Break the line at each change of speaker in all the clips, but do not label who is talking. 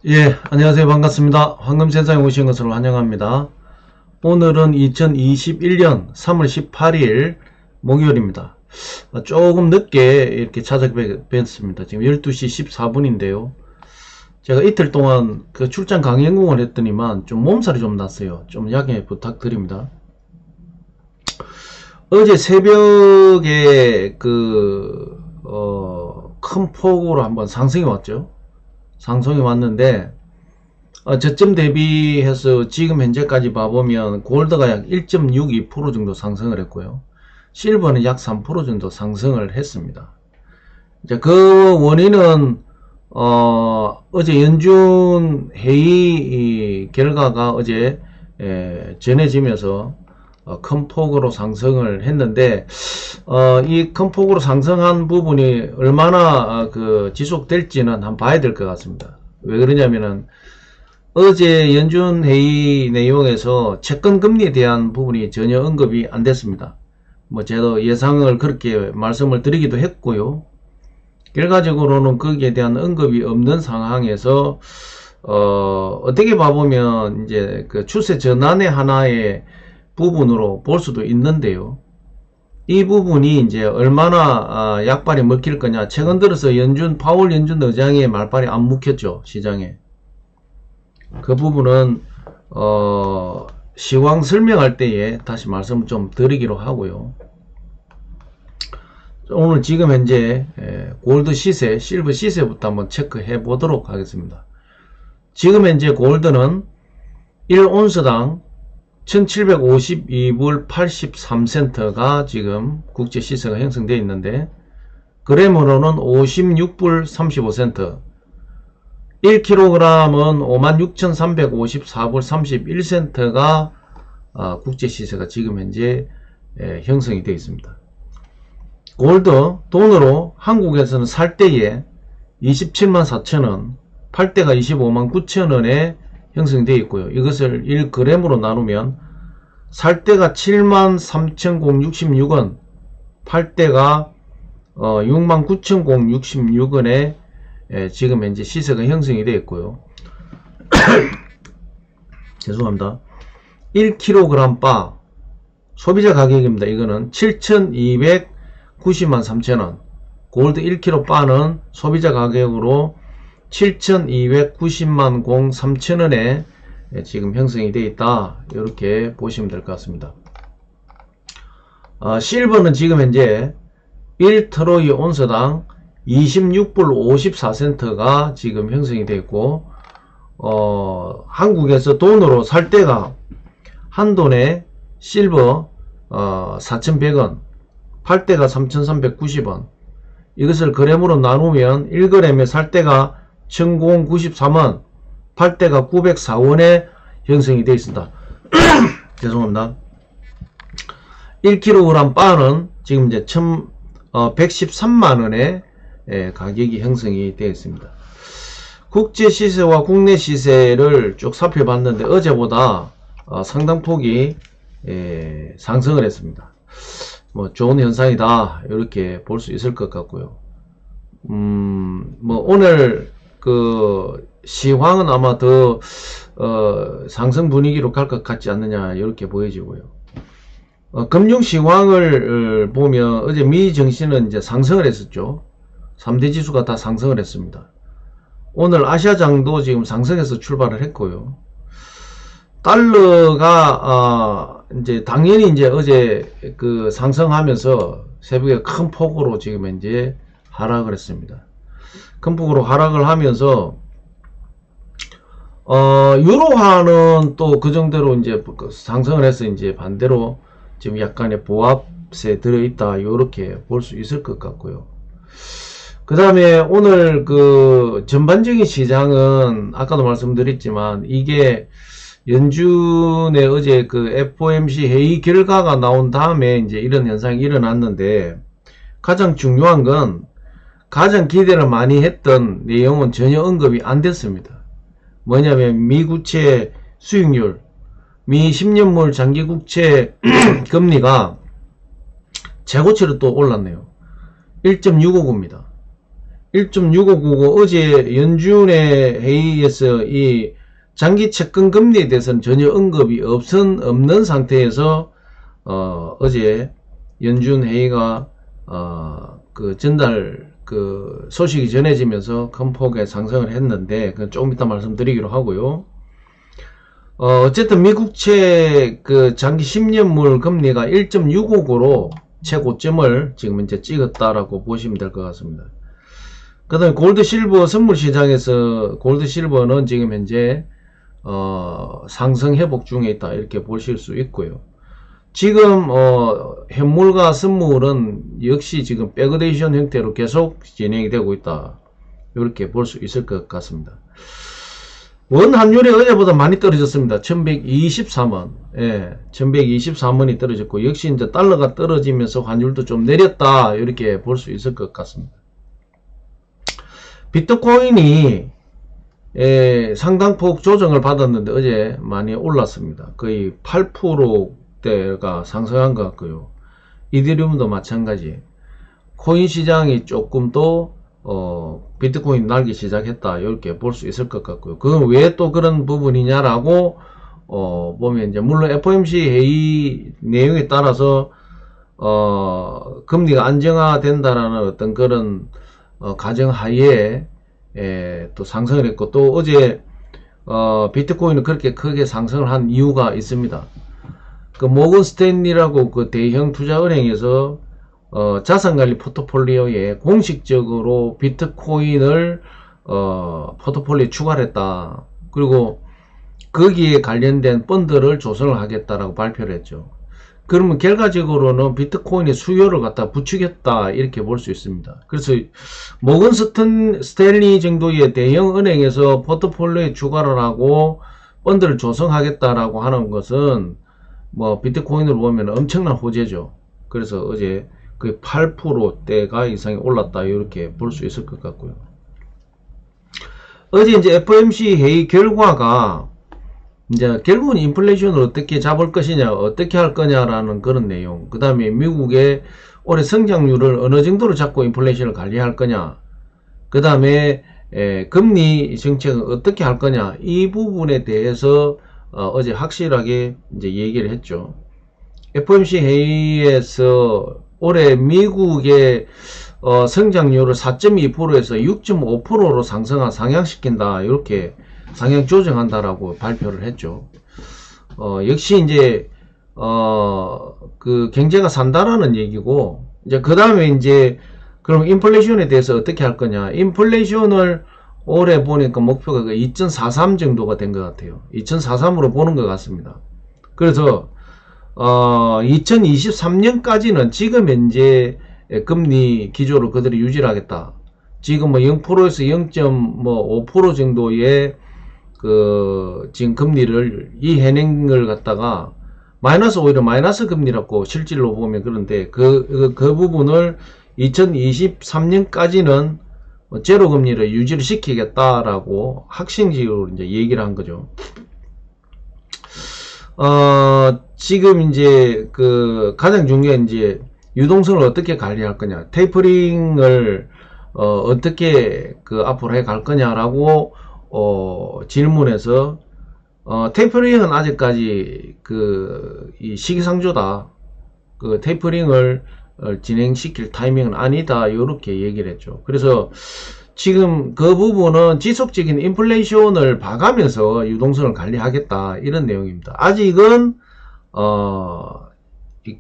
예, 안녕하세요. 반갑습니다. 황금세상에 오신 것을 환영합니다. 오늘은 2021년 3월 18일 목요일입니다. 조금 늦게 이렇게 찾아뵙습니다. 지금 12시 14분인데요. 제가 이틀 동안 그 출장 강행군을 했더니만 좀 몸살이 좀 났어요. 좀 양해 부탁드립니다. 어제 새벽에 큰 폭으로 한번 상승이 왔죠. 상승이 왔는데 저점 대비해서 지금 현재까지 봐보면 골드가 약 1.62% 정도 상승을 했고요. 실버는 약 3% 정도 상승을 했습니다. 이제 그 원인은 어제 연준 회의 결과가 어제 전해지면서 큰 폭으로 상승을 했는데 이 큰 폭으로 상승한 부분이 얼마나 지속될지는 한번 봐야 될 것 같습니다. 왜 그러냐면은 어제 연준 회의 내용에서 채권 금리에 대한 부분이 전혀 언급이 안 됐습니다. 뭐 제가 예상을 그렇게 말씀을 드리기도 했고요. 결과적으로는 거기에 대한 언급이 없는 상황에서 어떻게 봐보면 이제 그 추세 전환의 하나의 부분으로 볼 수도 있는데요. 이 부분이 이제 얼마나 약발이 먹힐 거냐. 최근 들어서 파월 연준 의장의 말발이 안 먹혔죠, 시장에. 그 부분은 시황 설명할 때에 다시 말씀을 좀 드리기로 하고요. 오늘 지금 현재 골드 시세, 실버 시세부터 한번 체크해 보도록 하겠습니다. 지금 현재 골드는 1온스당 1752불 83센트가 지금 국제 시세가 형성되어 있는데, 그램으로는 56불 35센트, 1kg은 56,354불 31센트가 국제 시세가 지금 현재 형성이 되어 있습니다. 골드 돈으로 한국에서는 살 때에 27만 4천원, 팔 때가 25만 9천원에 형성되어 있고요. 이것을 1g으로 나누면 살 때가 73,066원, 팔 때가 69,066원에 지금 현재 시세가 형성이 되어 있고요. 죄송합니다. 1kg 바 소비자 가격입니다. 이거는 7,290만 3천원, 골드 1kg 바는 소비자 가격으로 7,290만 03천원에 지금 형성이 되어 있다. 이렇게 보시면 될 것 같습니다. 실버는 지금 현재 1트로이 온스당 26불 54센트가 지금 형성이 되어 있고, 한국에서 돈으로 살 때가 한돈에 실버 4,100원, 팔 때가 3,390원, 이것을 그램으로 나누면 1g에 살 때가 1,093원, 팔 때가 904원에 형성이 되어 있습니다. 죄송합니다. 1kg 바는 지금 이제 113만원에 가격이 형성이 되어 있습니다. 국제 시세와 국내 시세를 쭉 살펴봤는데 어제보다 상당폭이 상승을 했습니다. 뭐 좋은 현상이다, 이렇게 볼 수 있을 것 같고요. 뭐 오늘 시황은 아마 더 상승 분위기로 갈 것 같지 않느냐, 이렇게 보여지고요. 금융 시황을 보면 어제 미 증시는 이제 상승을 했었죠. 3대 지수가 다 상승을 했습니다. 오늘 아시아장도 지금 상승해서 출발을 했고요. 달러가 이제 당연히 이제 어제 상승하면서 새벽에 큰 폭으로 지금 이제 하락을 했습니다. 큰 폭으로 하락을 하면서 유로화는 또 그 정도로 이제 상승을 해서 이제 반대로 지금 약간의 보합세 들어있다, 이렇게 볼 수 있을 것 같고요. 그 다음에 오늘 전반적인 시장은 아까도 말씀드렸지만 이게 연준의 어제 FOMC 회의 결과가 나온 다음에 이제 이런 현상이 일어났는데, 가장 중요한 건 가장 기대를 많이 했던 내용은 전혀 언급이 안 됐습니다. 뭐냐면 미국채 수익률, 미 10년물 장기국채 금리가 최고치로 또 올랐네요. 1.659입니다. 1.6599 어제 연준의 회의에서 이 장기 채권 금리에 대해서는 전혀 언급이 없는 상태에서 어제 연준 회의가 그 전달 그 소식이 전해지면서 큰 폭의 상승을 했는데 그건 조금 이따 말씀드리기로 하고요. 어쨌든 미국채 그 장기 10년물 금리가 1.659로 최고점을 지금 이제 찍었다라고 보시면 될 것 같습니다. 그 다음에 골드 실버 선물 시장에서 골드 실버는 지금 현재 상승 회복 중에 있다 이렇게 보실 수 있고요. 지금 현물과 선물은 역시 지금 백그레이션 형태로 계속 진행이 되고 있다 이렇게 볼 수 있을 것 같습니다. 원 환율이 어제보다 많이 떨어졌습니다. 1123원. 예, 1123원이 떨어졌고, 역시 이제 달러가 떨어지면서 환율도 좀 내렸다. 이렇게 볼 수 있을 것 같습니다. 비트코인이 상당폭 조정을 받았는데 어제 많이 올랐습니다. 거의 8%대가 상승한 것 같고요. 이더리움도 마찬가지. 코인 시장이 조금 더 비트코인 날기 시작했다 이렇게 볼 수 있을 것 같고요. 그건 왜 또 그런 부분이냐라고 보면 이제 물론 FOMC 회의 내용에 따라서 금리가 안정화된다라는 어떤 그런 가정하에 또 상승을 했고, 또 어제 비트코인은 그렇게 크게 상승을 한 이유가 있습니다. 그 모건 스탠리라고 그 대형 투자은행에서 자산관리 포트폴리오에 공식적으로 비트코인을 포트폴리오에 추가를 했다. 그리고 거기에 관련된 펀드를 조성을 하겠다라고 발표를 했죠. 그러면 결과적으로는 비트코인의 수요를 갖다 부추겼다 이렇게 볼 수 있습니다. 그래서 모건 스탠리 정도의 대형 은행에서 포트폴리오에 추가를 하고 펀드를 조성하겠다라고 하는 것은 뭐 비트코인으로 보면 엄청난 호재죠. 그래서 어제 그 8%대가 이상이 올랐다 이렇게 볼 수 있을 것 같고요. 어제 이제 FOMC 회의 결과가 이제 결국은 인플레이션을 어떻게 잡을 것이냐, 어떻게 할 거냐라는 그런 내용. 그 다음에 미국의 올해 성장률을 어느 정도로 잡고 인플레이션을 관리할 거냐. 그 다음에 금리 정책을 어떻게 할 거냐. 이 부분에 대해서 어제 확실하게 이제 얘기를 했죠. FOMC 회의에서 올해 미국의 성장률을 4.2%에서 6.5%로 상향시킨다. 이렇게 상향 조정한다라고 발표를 했죠. 역시 이제 그 경제가 산다라는 얘기고, 이제 그 다음에 이제 그럼 인플레이션에 대해서 어떻게 할 거냐. 인플레이션을 올해 보니까 목표가 2.43 정도가 된 것 같아요. 2.43으로 보는 것 같습니다. 그래서 2023년까지는 지금 현재 금리 기조를 그대로 유지를 하겠다. 지금 뭐 0%에서 0.5% 정도의 지금 금리를 이 현행을 갖다가 오히려 마이너스 금리라고 실질로 보면 그런데 그 부분을 2023년까지는 제로 금리를 유지를 시키겠다라고 확신적으로 이제 얘기를 한 거죠. 지금 이제 가장 중요한 이제 유동성을 어떻게 관리할 거냐, 테이퍼링을 어떻게 앞으로 해 갈 거냐라고 질문해서 테이퍼링은 아직까지 이 시기상조다. 테이퍼링을 진행시킬 타이밍은 아니다. 이렇게 얘기를 했죠. 그래서 지금 그 부분은 지속적인 인플레이션을 봐가면서 유동성을 관리하겠다 이런 내용입니다. 아직은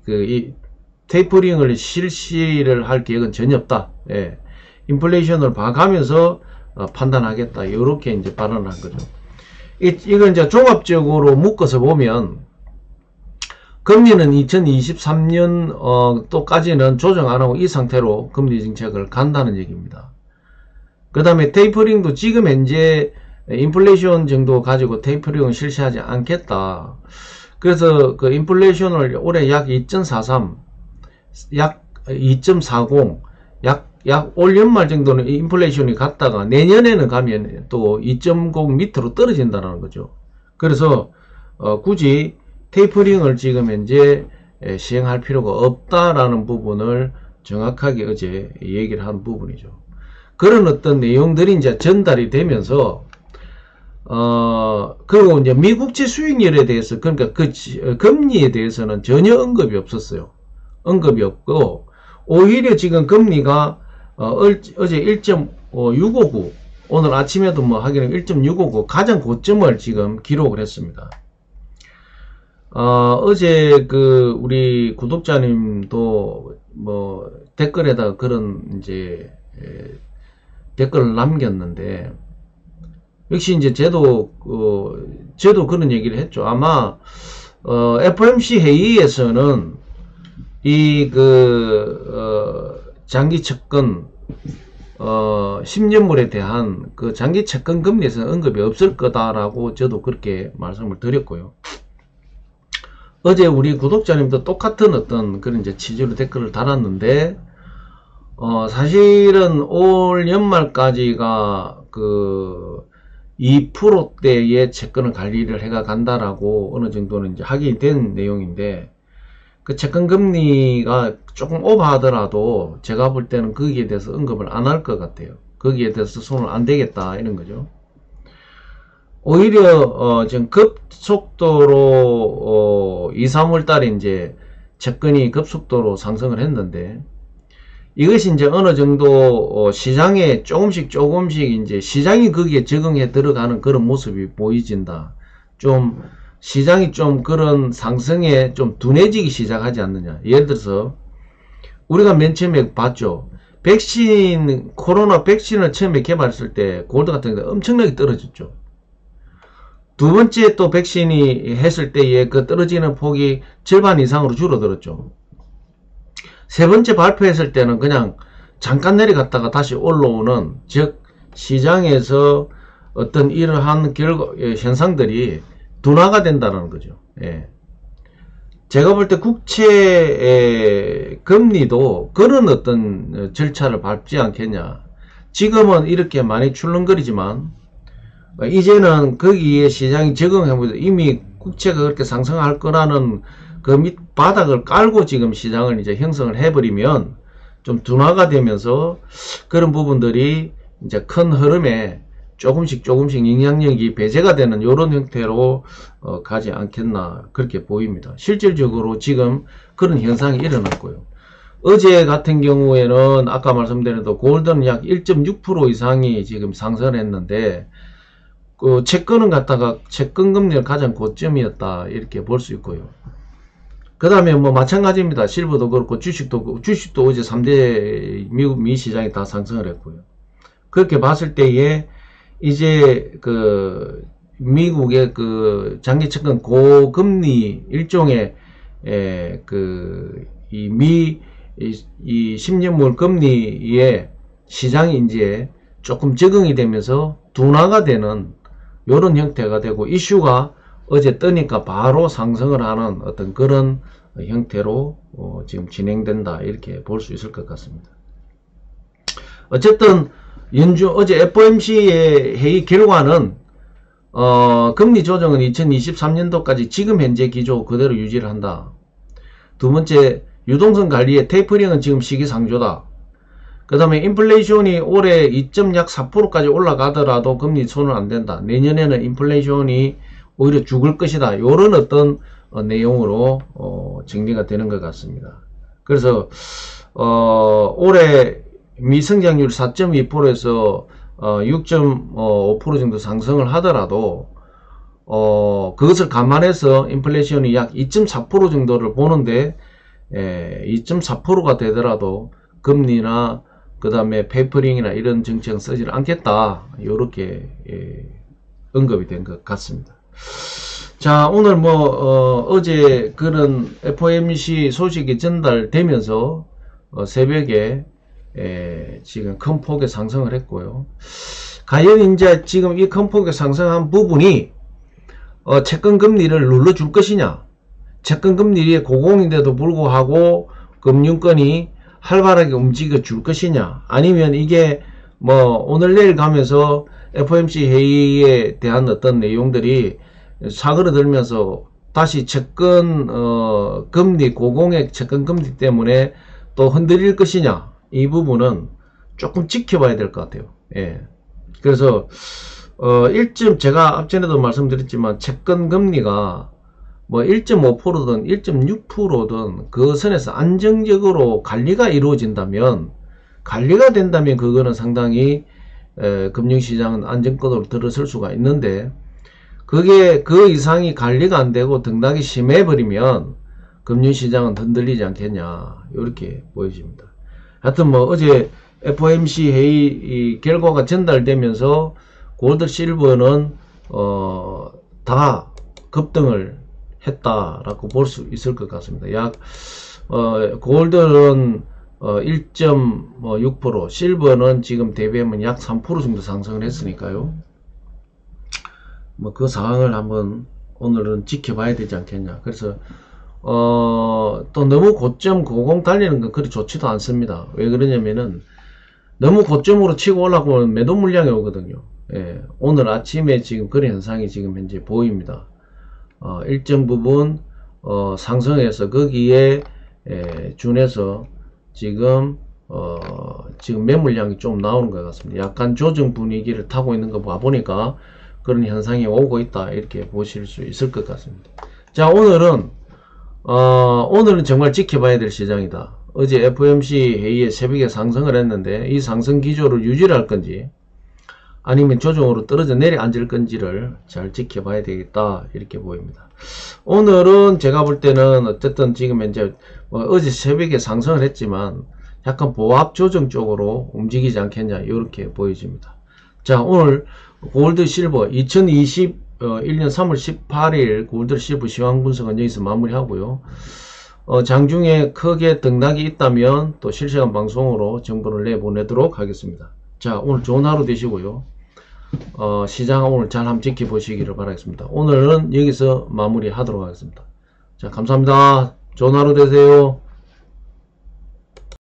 이 테이퍼링을 실시를 할 계획은 전혀 없다. 예. 인플레이션을 봐가면서 판단하겠다. 이렇게 이제 발언을 한 거죠. 이건 이제 종합적으로 묶어서 보면 금리는 2023년 또까지는 조정 안 하고 이 상태로 금리 정책을 간다는 얘기입니다. 그 다음에 테이퍼링도 지금 현재 인플레이션 정도 가지고 테이퍼링을 실시하지 않겠다. 그래서 인플레이션을 올해 약 2.43, 약 2.40, 약 올 연말 정도는 인플레이션이 갔다가 내년에는 가면 또 2.0 밑으로 떨어진다는 거죠. 그래서 굳이 테이퍼링을 지금 현재 시행할 필요가 없다라는 부분을 정확하게 어제 얘기를 한 부분이죠. 그런 어떤 내용들이 이제 전달이 되면서 그리고 이제 미국채 수익률에 대해서, 그러니까 금리에 대해서는 전혀 언급이 없었어요. 언급이 없고, 오히려 지금 금리가, 어제 1.659, 오늘 아침에도 뭐 하기는 1.659 가장 고점을 지금 기록을 했습니다. 어제 우리 구독자님도 뭐 댓글에다가 그런 이제 댓글을 남겼는데, 역시 이제 저도 그런 얘기를 했죠. 아마 FOMC 회의에서는 이 장기 채권 10년물에 대한 장기 채권 금리에서는 언급이 없을 거다라고 저도 그렇게 말씀을 드렸고요. 어제 우리 구독자님도 똑같은 어떤 그런 이제 취지로 댓글을 달았는데, 사실은 올 연말까지가 2%대의 채권을 관리를 해가 간다라고 어느 정도는 이제 확인이 된 내용인데, 그 채권 금리가 조금 오버하더라도 제가 볼 때는 거기에 대해서 언급을 안 할 것 같아요. 거기에 대해서 손을 안 대겠다 이런 거죠. 오히려 지금 급속도로 2, 3월 달에 이제 채권이 급속도로 상승을 했는데, 이것이 이제 어느 정도 시장에 조금씩 이제 시장이 거기에 적응해 들어가는 그런 모습이 보여진다. 좀 시장이 좀 그런 상승에 좀 둔해지기 시작하지 않느냐. 예를 들어서 우리가 맨 처음에 봤죠. 코로나 백신을 처음에 개발했을 때 골드 같은 게 엄청나게 떨어졌죠. 두 번째 또 백신이 했을 때에 그 떨어지는 폭이 절반 이상으로 줄어들었죠. 세 번째 발표했을 때는 그냥 잠깐 내려갔다가 다시 올라오는, 즉 시장에서 어떤 이러한 현상들이 둔화가 된다는 거죠. 예. 제가 볼 때 국채 금리도 그런 어떤 절차를 밟지 않겠냐. 지금은 이렇게 많이 출렁거리지만 이제는 거기에 시장이 적응해보죠. 이미 국채가 그렇게 상승할 거라는 그 밑바닥을 깔고 지금 시장을 이제 형성을 해버리면 좀 둔화가 되면서 그런 부분들이 이제 큰 흐름에 조금씩 영향력이 배제가 되는 이런 형태로 가지 않겠나 그렇게 보입니다. 실질적으로 지금 그런 현상이 일어났고요. 어제 같은 경우에는 아까 말씀드린 대로 골드는 약 1.6% 이상이 지금 상승을 했는데, 채권은 갖다가 채권 금리가 가장 고점이었다 이렇게 볼 수 있고요. 그 다음에 뭐 마찬가지입니다. 실버도 그렇고 주식도 어제 3대 미 시장이 다 상승을 했고요. 그렇게 봤을 때에 이제 미국의 장기 채권 고금리 일종의 이 10년물 금리에 시장이 이제 조금 적응이 되면서 둔화가 되는 이런 형태가 되고, 이슈가 어제 뜨니까 바로 상승을 하는 어떤 그런 형태로 지금 진행된다 이렇게 볼 수 있을 것 같습니다. 어쨌든 어제 FOMC의 회의 결과는 금리 조정은 2023년도까지 지금 현재 기조 그대로 유지를 한다. 두 번째, 유동성 관리의 테이퍼링은 지금 시기상조다. 그 다음에 인플레이션이 올해 2.4%까지 올라가더라도 금리 손은 안 된다. 내년에는 인플레이션이 오히려 죽을 것이다. 이런 어떤 내용으로 정리가 되는 것 같습니다. 그래서 올해 미성장률 4.2%에서 6.5% 정도 상승을 하더라도 그것을 감안해서 인플레이션이 약 2.4% 정도를 보는데 2.4%가 되더라도 금리나 그 다음에 페이퍼링이나 이런 정책은 쓰지 않겠다. 이렇게 언급이 된 것 같습니다. 자, 오늘 어제 그런 FOMC 소식이 전달되면서 새벽에 지금 큰 폭의 상승을 했고요. 과연 이제 지금 이 큰 폭의 상승한 부분이 채권 금리를 눌러줄 것이냐, 채권 금리의 고공인데도 불구하고 금융권이 활발하게 움직여 줄 것이냐, 아니면 이게 오늘 내일 가면서 FOMC 회의에 대한 어떤 내용들이 사그러들면서 다시 채권 금리, 고공액 채권 금리 때문에 또 흔들릴 것이냐, 이 부분은 조금 지켜봐야 될 것 같아요. 예. 그래서 제가 앞전에도 말씀드렸지만 채권 금리가 뭐 1.5%든 1.6%든 그 선에서 안정적으로 관리가 이루어진다면, 관리가 된다면 그거는 상당히 금융시장은 안정권으로 들어설 수가 있는데, 그게 그 이상이 관리가 안 되고 등락이 심해버리면 금융시장은 흔들리지 않겠냐, 이렇게 보여집니다. 하여튼 뭐 어제 FOMC 회의 이 결과가 전달되면서 골드 실버는 다 급등을 했다라고 볼 수 있을 것 같습니다. 약 골드는 1.6%, 실버는 지금 대비하면 약 3% 정도 상승을 했으니까요. 뭐 그 상황을 한번 오늘은 지켜봐야 되지 않겠냐. 그래서 또 너무 고점 고공 달리는 건 그리 좋지도 않습니다. 왜 그러냐면은 너무 고점으로 치고 올라가면 매도 물량이 오거든요. 예, 오늘 아침에 지금 그런 현상이 지금 현재 보입니다. 일정 부분 상승해서 거기에 준해서 지금 매물량이 좀 나오는 것 같습니다. 약간 조정 분위기를 타고 있는 거 봐보니까 그런 현상이 오고 있다, 이렇게 보실 수 있을 것 같습니다. 자, 오늘은 정말 지켜봐야 될 시장이다. 어제 FOMC 회의에 새벽에 상승을 했는데 이 상승 기조를 유지를 할 건지 아니면 조정으로 떨어져 내려앉을 건지를 잘 지켜봐야 되겠다, 이렇게 보입니다. 오늘은 제가 볼 때는 어쨌든 지금 현재 어제 새벽에 상승을 했지만 약간 보합 조정 쪽으로 움직이지 않겠냐, 이렇게 보여집니다. 자, 오늘 골드 실버 2021년 3월 18일 골드 실버 시황 분석은 여기서 마무리하고요. 장중에 크게 등락이 있다면 또 실시간 방송으로 정보를 내보내도록 하겠습니다. 자, 오늘 좋은 하루 되시고요. 시장 오늘 잘 한번 지켜보시기를 바라겠습니다. 오늘은 여기서 마무리하도록 하겠습니다. 자, 감사합니다. 좋은 하루 되세요.